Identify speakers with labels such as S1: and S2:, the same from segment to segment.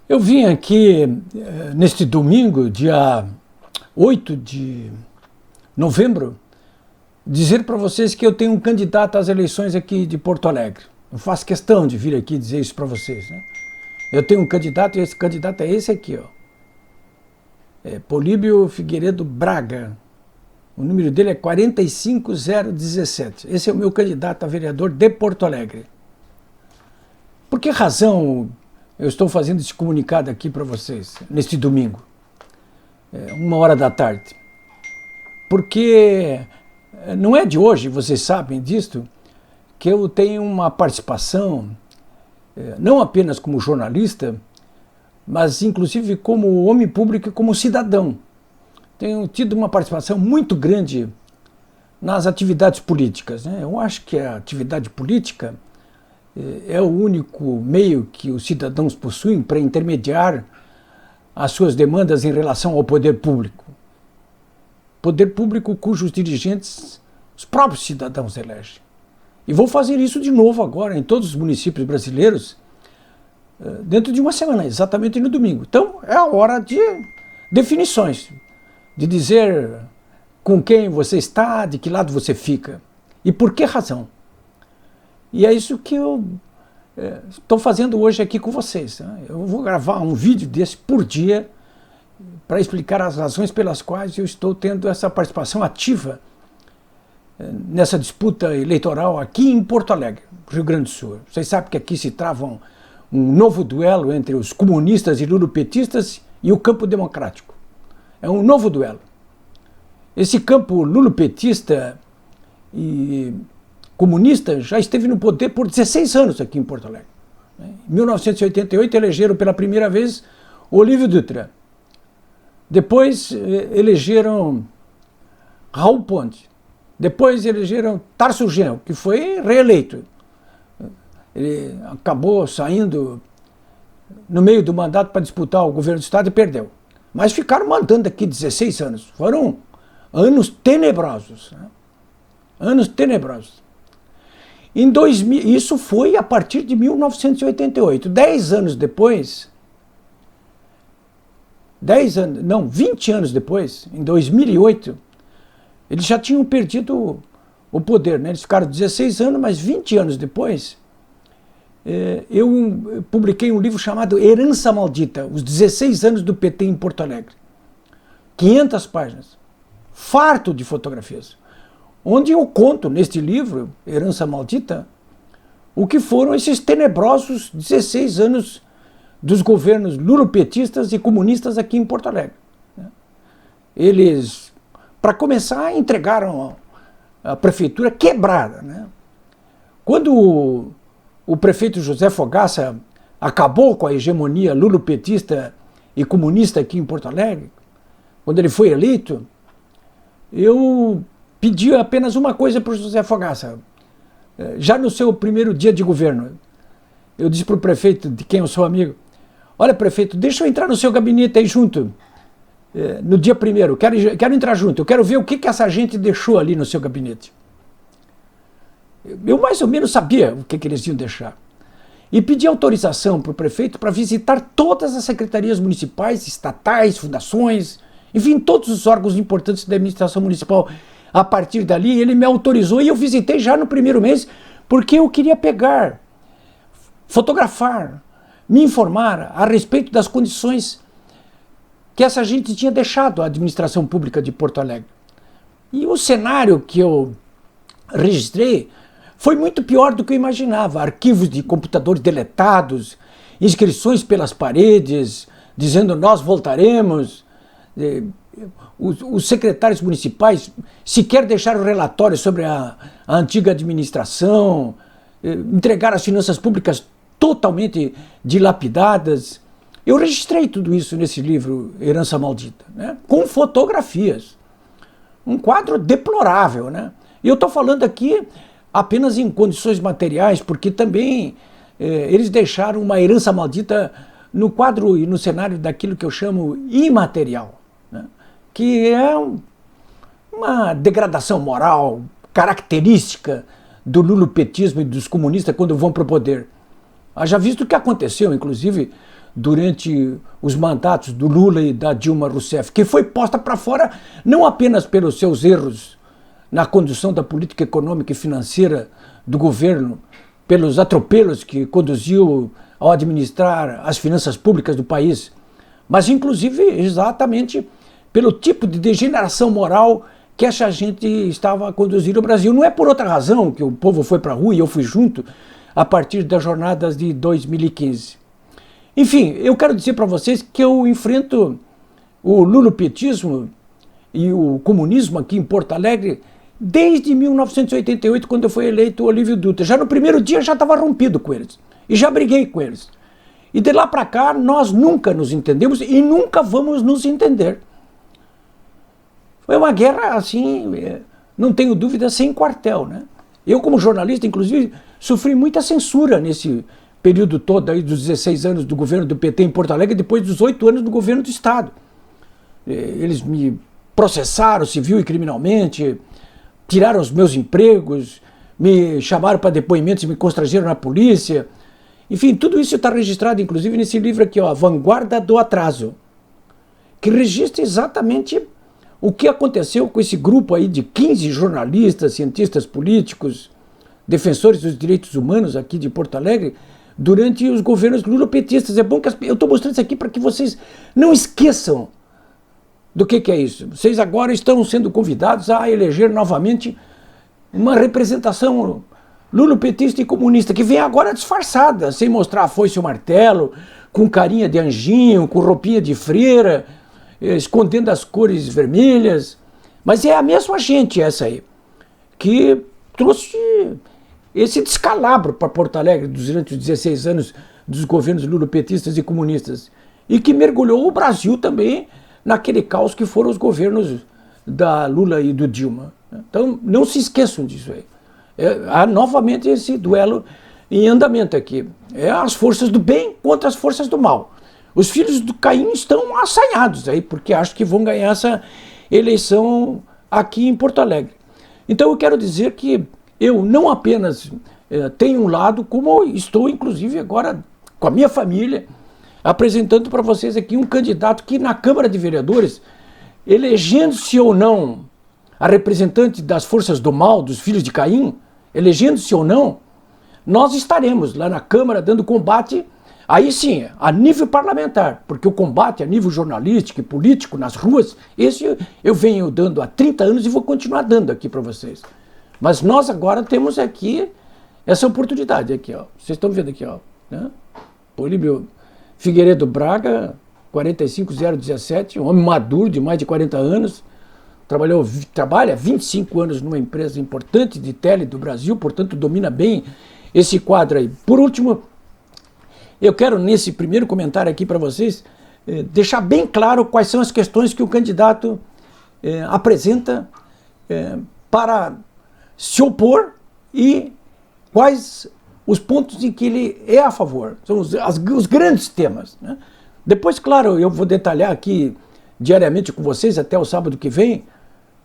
S1: Eu vim aqui neste domingo, dia 8 de novembro, dizer para vocês que eu tenho um candidato às eleições aqui de Porto Alegre. Eu faço questão de vir aqui dizer isso para vocês, né? Eu tenho um candidato e esse candidato é esse aqui, ó. É Políbio Figueiredo Braga. O número dele é 45017. Esse é o meu candidato a vereador de Porto Alegre. Por que razão eu estou fazendo esse comunicado aqui para vocês, neste domingo, 1h da tarde? Porque não é de hoje, vocês sabem disto, que eu tenho uma participação, não apenas como jornalista, mas inclusive como homem público e como cidadão. Tenho tido uma participação muito grande nas atividades políticas, né? Eu acho que a atividade política é o único meio que os cidadãos possuem para intermediar as suas demandas em relação ao poder público. Poder público cujos dirigentes os próprios cidadãos elegem. E vou fazer isso de novo agora em todos os municípios brasileiros, dentro de uma semana, exatamente no domingo. Então é a hora de definições, de dizer com quem você está, de que lado você fica e por que razão. E é isso que eu estou fazendo hoje aqui com vocês, né? Eu vou gravar um vídeo desse por dia para explicar as razões pelas quais eu estou tendo essa participação ativa nessa disputa eleitoral aqui em Porto Alegre, Rio Grande do Sul. Vocês sabem que aqui se trava um novo duelo entre os comunistas e lulopetistas e o campo democrático. É um novo duelo. Esse campo lulopetista e comunista já esteve no poder por 16 anos aqui em Porto Alegre. Em 1988 elegeram pela primeira vez Olívio Dutra. Depois elegeram Raul Ponte. Depois elegeram Tarso Genro, que foi reeleito. Ele acabou saindo no meio do mandato para disputar o governo do estado e perdeu. Mas ficaram mandando aqui 16 anos. Foram anos tenebrosos, né? Anos tenebrosos. Em 2000, isso foi a partir de 1988. 10 anos depois, 20 anos depois, em 2008, eles já tinham perdido o poder, né? Eles ficaram 16 anos, mas 20 anos depois, eu publiquei um livro chamado Herança Maldita, os 16 anos do PT em Porto Alegre. 500 páginas, farto de fotografias, onde eu conto neste livro, Herança Maldita, o que foram esses tenebrosos 16 anos dos governos lulopetistas e comunistas aqui em Porto Alegre. Eles, para começar, entregaram a prefeitura quebrada, né? Quando o prefeito José Fogaça acabou com a hegemonia lulopetista e comunista aqui em Porto Alegre, quando ele foi eleito, eu pedi apenas uma coisa para o José Fogaça. Já no seu primeiro dia de governo, eu disse para o prefeito, de quem eu sou amigo: olha, prefeito, deixa eu entrar no seu gabinete aí junto, no dia primeiro, quero entrar junto, eu quero ver o que essa gente deixou ali no seu gabinete. Eu mais ou menos sabia o que eles iam deixar. E pedi autorização para o prefeito para visitar todas as secretarias municipais, estatais, fundações, enfim, todos os órgãos importantes da administração municipal. A partir dali, ele me autorizou e eu visitei já no primeiro mês, porque eu queria pegar, fotografar, me informar a respeito das condições que essa gente tinha deixado a administração pública de Porto Alegre. E o cenário que eu registrei foi muito pior do que eu imaginava. Arquivos de computadores deletados, inscrições pelas paredes, dizendo nós voltaremos. Os secretários municipais sequer deixaram relatório sobre a antiga administração, entregaram as finanças públicas totalmente dilapidadas. Eu registrei tudo isso nesse livro, Herança Maldita, né? Com fotografias. Um quadro deplorável, né? E eu estou falando aqui apenas em condições materiais, porque também eles deixaram uma herança maldita no quadro e no cenário daquilo que eu chamo imaterial, né? Que é uma degradação moral característica do lulopetismo e dos comunistas quando vão para o poder. Haja visto o que aconteceu, inclusive, durante os mandatos do Lula e da Dilma Rousseff, que foi posta para fora não apenas pelos seus erros na condução da política econômica e financeira do governo, pelos atropelos que conduziu ao administrar as finanças públicas do país, mas inclusive exatamente pelo tipo de degeneração moral que essa gente estava a conduzir o Brasil. Não é por outra razão que o povo foi para a rua e eu fui junto a partir das jornadas de 2015. Enfim, eu quero dizer para vocês que eu enfrento o lulopetismo e o comunismo aqui em Porto Alegre desde 1988, quando eu fui eleito o Olívio Dutra. Já no primeiro dia já estava rompido com eles e já briguei com eles. E de lá para cá nós nunca nos entendemos e nunca vamos nos entender. Foi uma guerra, assim, não tenho dúvida, sem quartel, né? Eu, como jornalista, inclusive, sofri muita censura nesse período todo aí dos 16 anos do governo do PT em Porto Alegre, depois dos 8 anos do governo do Estado. Eles me processaram civil e criminalmente, tiraram os meus empregos, me chamaram para depoimentos e me constrangeram na polícia. Enfim, tudo isso está registrado, inclusive, nesse livro aqui, ó, A Vanguarda do Atraso, que registra exatamente o que aconteceu com esse grupo aí de 15 jornalistas, cientistas políticos, defensores dos direitos humanos aqui de Porto Alegre, durante os governos lulopetistas. É bom que eu estou mostrando isso aqui para que vocês não esqueçam do que é isso. Vocês agora estão sendo convidados a eleger novamente uma representação lulopetista e comunista, que vem agora disfarçada, sem mostrar a foice e o martelo, com carinha de anjinho, com roupinha de freira, escondendo as cores vermelhas. Mas é a mesma gente essa aí, que trouxe esse descalabro para Porto Alegre durante os 16 anos dos governos lulopetistas e comunistas, e que mergulhou o Brasil também naquele caos que foram os governos da Lula e do Dilma. Então não se esqueçam disso aí. Há novamente esse duelo em andamento aqui. É as forças do bem contra as forças do mal. Os filhos do Caim estão assanhados aí, porque acham que vão ganhar essa eleição aqui em Porto Alegre. Então eu quero dizer que eu não apenas tenho um lado, como estou inclusive agora com a minha família, apresentando para vocês aqui um candidato que na Câmara de Vereadores, elegendo-se ou não a representante das forças do mal, dos filhos de Caim, elegendo-se ou não, nós estaremos lá na Câmara dando combate, aí sim, a nível parlamentar, porque o combate a nível jornalístico e político nas ruas, esse eu venho dando há 30 anos e vou continuar dando aqui para vocês. Mas nós agora temos aqui essa oportunidade aqui, ó. Vocês estão vendo aqui, ó, né? Políbio Figueiredo Braga, 45017, um homem maduro de mais de 40 anos, trabalha 25 anos numa empresa importante de tele do Brasil, portanto domina bem esse quadro aí. Por último, eu quero nesse primeiro comentário aqui para vocês deixar bem claro quais são as questões que o candidato apresenta para se opor e quais os pontos em que ele é a favor. São os grandes temas, né? Depois, claro, eu vou detalhar aqui diariamente com vocês até o sábado que vem,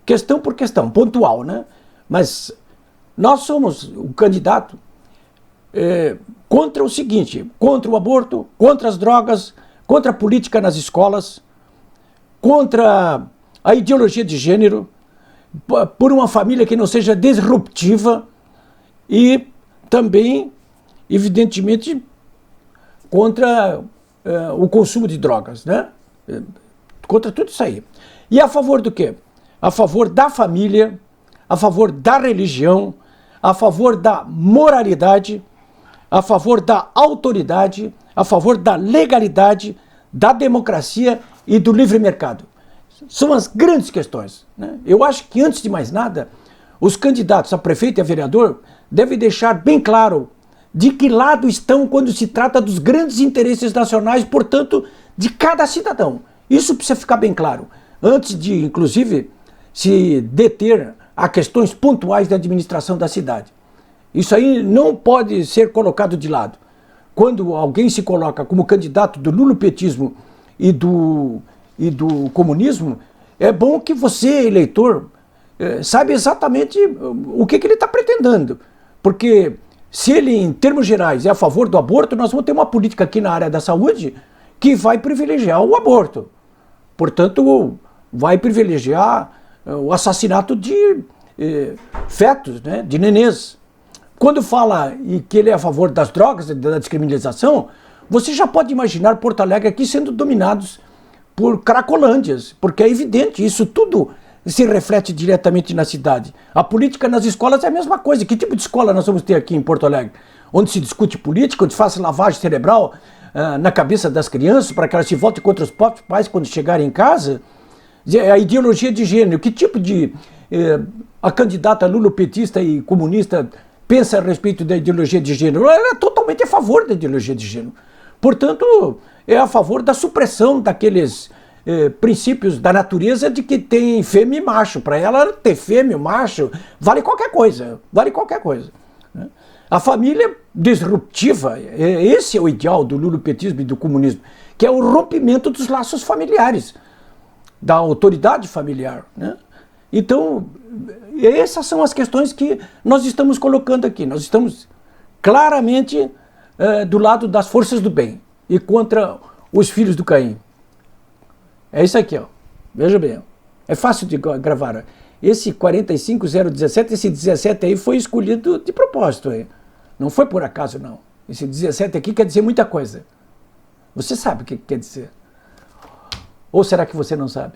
S1: questão por questão, pontual, né? Mas nós somos o candidato contra o seguinte, contra o aborto, contra as drogas, contra a política nas escolas, contra a ideologia de gênero, por uma família que não seja disruptiva e também, evidentemente, contra o consumo de drogas, né? Contra tudo isso aí. E a favor do quê? A favor da família, a favor da religião, a favor da moralidade, a favor da autoridade, a favor da legalidade, da democracia e do livre mercado. São as grandes questões, né? Eu acho que, antes de mais nada, os candidatos a prefeito e a vereador devem deixar bem claro de que lado estão quando se trata dos grandes interesses nacionais, portanto, de cada cidadão. Isso precisa ficar bem claro, antes de, inclusive, se deter a questões pontuais da administração da cidade. Isso aí não pode ser colocado de lado. Quando alguém se coloca como candidato do lulopetismo e do comunismo, é bom que você, eleitor, saiba exatamente o que ele está pretendendo. Porque Se ele, em termos gerais, é a favor do aborto, nós vamos ter uma política aqui na área da saúde que vai privilegiar o aborto. Portanto, vai privilegiar o assassinato de fetos, né, de nenês. Quando fala que ele é a favor das drogas, da descriminalização, você já pode imaginar Porto Alegre aqui sendo dominados por cracolândias, porque é evidente, isso tudo se reflete diretamente na cidade. A política nas escolas é a mesma coisa. Que tipo de escola nós vamos ter aqui em Porto Alegre? Onde se discute política, onde se faz lavagem cerebral na cabeça das crianças para que elas se voltem contra os próprios pais quando chegarem em casa? A ideologia de gênero, que tipo de... a candidata lulopetista e comunista pensa a respeito da ideologia de gênero? Ela é totalmente a favor da ideologia de gênero. Portanto, é a favor da supressão daqueles princípios da natureza de que tem fêmea e macho. Para ela, ter fêmea e macho vale qualquer coisa. Vale qualquer coisa. Né? A família disruptiva, esse é o ideal do lulopetismo e do comunismo, que é o rompimento dos laços familiares, da autoridade familiar. Né? Então, essas são as questões que nós estamos colocando aqui. Nós estamos claramente do lado das forças do bem e contra os filhos do Caim. É isso aqui, ó. Veja bem. É fácil de gravar. Esse 45017, esse 17 aí foi escolhido de propósito. Aí. Não foi por acaso, não. Esse 17 aqui quer dizer muita coisa. Você sabe o que quer dizer. Ou será que você não sabe?